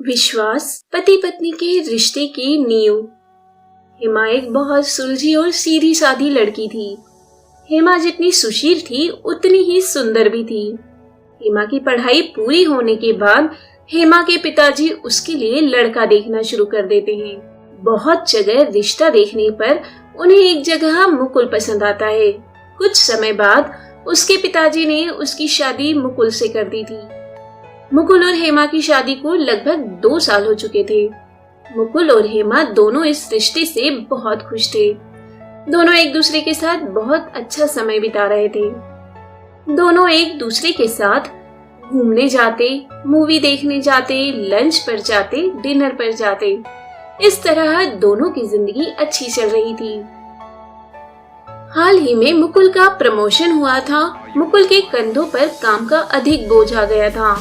विश्वास पति पत्नी के रिश्ते की नींव। हेमा एक बहुत सुलझी और सीधी सादी लड़की थी। हेमा जितनी सुशील थी उतनी ही सुंदर भी थी। हेमा की पढ़ाई पूरी होने के बाद हेमा के पिताजी उसके लिए लड़का देखना शुरू कर देते हैं। बहुत जगह रिश्ता देखने पर उन्हें एक जगह मुकुल पसंद आता है। कुछ समय बाद उसके पिताजी ने उसकी शादी मुकुल से कर दी थी। मुकुल और हेमा की शादी को लगभग 2 साल हो चुके थे। मुकुल और हेमा दोनों इस रिश्ते से बहुत खुश थे। दोनों एक दूसरे के साथ बहुत अच्छा समय बिता रहे थे। दोनों एक दूसरे के साथ घूमने जाते, मूवी देखने जाते, लंच पर जाते, डिनर पर जाते। इस तरह दोनों की जिंदगी अच्छी चल रही थी। हाल ही में मुकुल का प्रमोशन हुआ था। मुकुल के कंधों पर काम का अधिक बोझ आ गया था।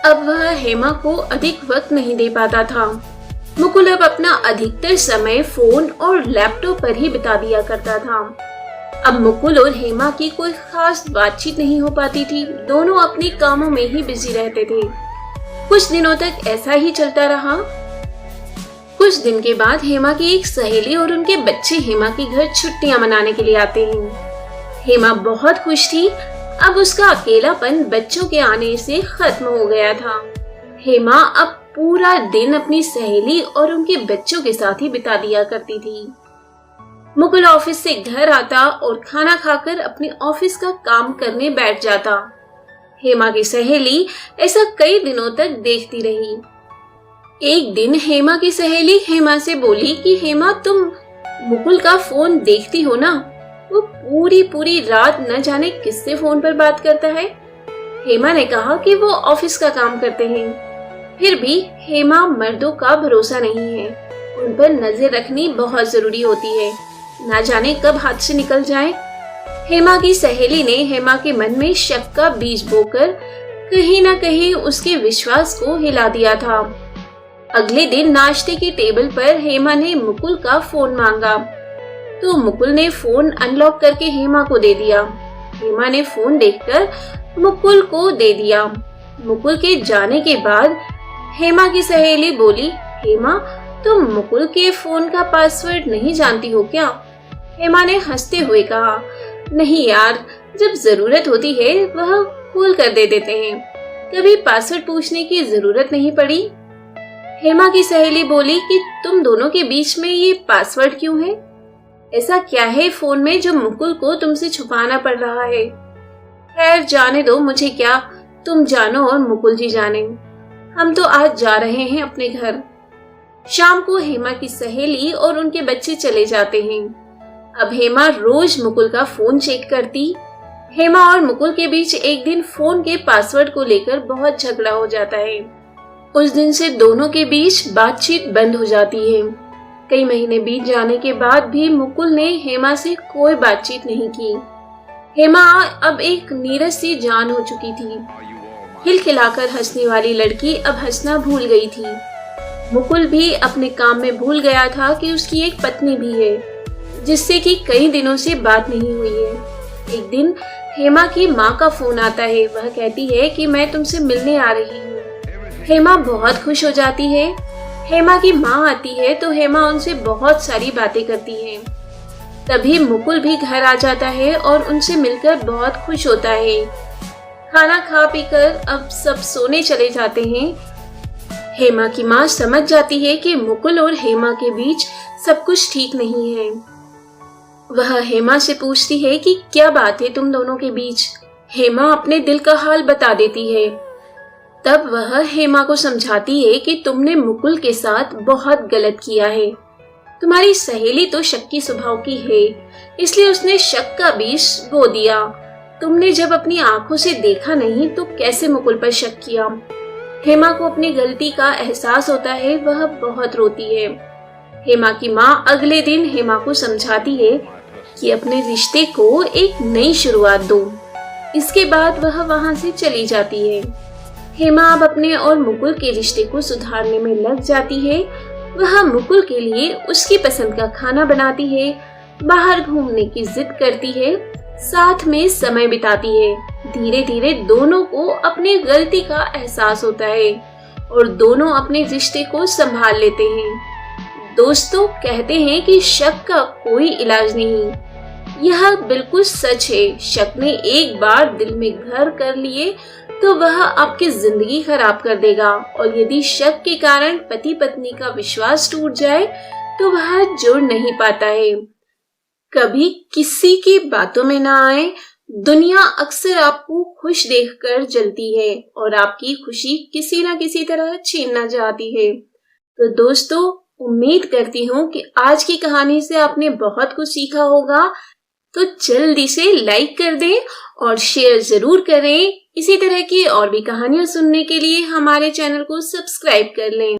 अब वह हेमा को अधिक वक्त नहीं दे पाता था। मुकुल अब अपना अधिकतर समय फोन और लैपटॉप पर ही बिता दिया करता था। अब मुकुल और हेमा की कोई खास बातचीत नहीं हो पाती थी। दोनों अपने कामों में ही बिजी रहते थे। कुछ दिनों तक ऐसा ही चलता रहा। कुछ दिन के बाद हेमा की एक सहेली और उनके बच्चे हेमा के घर छुट्टियां मनाने के लिए आते हैं। हेमा बहुत खुश थी। अब उसका अकेलापन बच्चों के आने से खत्म हो गया था। हेमा अब पूरा दिन अपनी सहेली और उनके बच्चों के साथ ही बिता दिया करती थी। मुकुल ऑफिस से घर आता और खाना खाकर अपने ऑफिस का काम करने बैठ जाता। हेमा की सहेली ऐसा कई दिनों तक देखती रही। एक दिन हेमा की सहेली हेमा से बोली कि हेमा, तुम मुकुल का फोन देखती हो ना? वो पूरी रात न जाने किससे फोन पर बात करता है। हेमा ने कहा कि वो ऑफिस का काम करते हैं। फिर भी हेमा, मर्दों का भरोसा नहीं है। उन पर नजर रखनी बहुत जरूरी होती है। ना जाने कब हाथ से निकल जाए। हेमा की सहेली ने हेमा के मन में शक का बीज बोकर कहीं न कहीं उसके विश्वास को हिला दिया था। अगले दिन नाश्ते की टेबल पर हेमा ने मुकुल का फोन मांगा तो मुकुल ने फोन अनलॉक करके हेमा को दे दिया। हेमा ने फोन देखकर मुकुल को दे दिया। मुकुल के जाने के बाद हेमा की सहेली बोली, हेमा, तुम मुकुल के फोन का पासवर्ड नहीं जानती हो क्या? हेमा ने हंसते हुए कहा, नहीं यार, जब जरूरत होती है वह खोल कर दे देते हैं। कभी पासवर्ड पूछने की जरूरत नहीं पड़ी। हेमा की सहेली बोली कि तुम दोनों के बीच में ये पासवर्ड क्यों है? ऐसा क्या है फोन में जो मुकुल को तुमसे छुपाना पड़ रहा है? खैर जाने दो, मुझे क्या, तुम जानो और मुकुल जी जाने। हम तो आज जा रहे हैं अपने घर। शाम को हेमा की सहेली और उनके बच्चे चले जाते हैं। अब हेमा रोज मुकुल का फोन चेक करती। हेमा और मुकुल के बीच एक दिन फोन के पासवर्ड को लेकर बहुत झगड़ा हो जाता है। उस दिन से दोनों के बीच बातचीत बंद हो जाती है। कई महीने बीत जाने के बाद भी मुकुल ने हेमा से कोई बातचीत नहीं की। हेमा अब एक नीरस सी जान हो चुकी थी। खिलखिलाकर हंसने वाली लड़की अब हंसना भूल गई थी। मुकुल भी अपने काम में भूल गया था कि उसकी एक पत्नी भी है, जिससे कि कई दिनों से बात नहीं हुई है। एक दिन हेमा की माँ का फोन आता है। वह कहती है कि मैं तुमसे मिलने आ रही हूँ। हेमा बहुत खुश हो जाती है। हेमा की माँ आती है तो हेमा उनसे बहुत सारी बातें करती है। तभी मुकुल भी घर आ जाता है और उनसे मिलकर बहुत खुश होता है। खाना खा पीकर अब सब सोने चले जाते हैं। हेमा की माँ समझ जाती है कि मुकुल और हेमा के बीच सब कुछ ठीक नहीं है। वह हेमा से पूछती है कि क्या बात है तुम दोनों के बीच। हेमा अपने दिल का हाल बता देती है। तब वह हेमा को समझाती है कि तुमने मुकुल के साथ बहुत गलत किया है। तुम्हारी सहेली तो शक्की स्वभाव की है, इसलिए उसने शक का बीज बो दिया। तुमने जब अपनी आंखों से देखा नहीं तो कैसे मुकुल पर शक किया? हेमा को अपनी गलती का एहसास होता है। वह बहुत रोती है। हेमा की माँ अगले दिन हेमा को समझाती है कि अपने रिश्ते को एक नई शुरुआत दो। इसके बाद वह वहाँ से चली जाती है। हेमा अब अपने और मुकुल के रिश्ते को सुधारने में लग जाती है। वह मुकुल के लिए उसकी पसंद का खाना बनाती है, बाहर घूमने की जिद करती है, साथ में समय बिताती है। धीरे धीरे दोनों को अपनी गलती का एहसास होता है और दोनों अपने रिश्ते को संभाल लेते हैं। दोस्तों कहते हैं कि शक का कोई इलाज नहीं। यह बिल्कुल सच है। शक ने एक बार दिल में घर कर लिए तो वह आपकी जिंदगी खराब कर देगा, और यदि शक के कारण पति पत्नी का विश्वास टूट जाए तो वह जुड़ नहीं पाता है। कभी किसी की बातों में ना आए। दुनिया अक्सर आपको खुश देखकर जलती है और आपकी खुशी किसी ना किसी तरह छीनना चाहती है। तो दोस्तों, उम्मीद करती हूँ कि आज की कहानी से आपने बहुत कुछ सीखा होगा। तो जल्दी से लाइक कर दें और शेयर जरूर करें। इसी तरह की और भी कहानियां सुनने के लिए हमारे चैनल को सब्सक्राइब कर लें।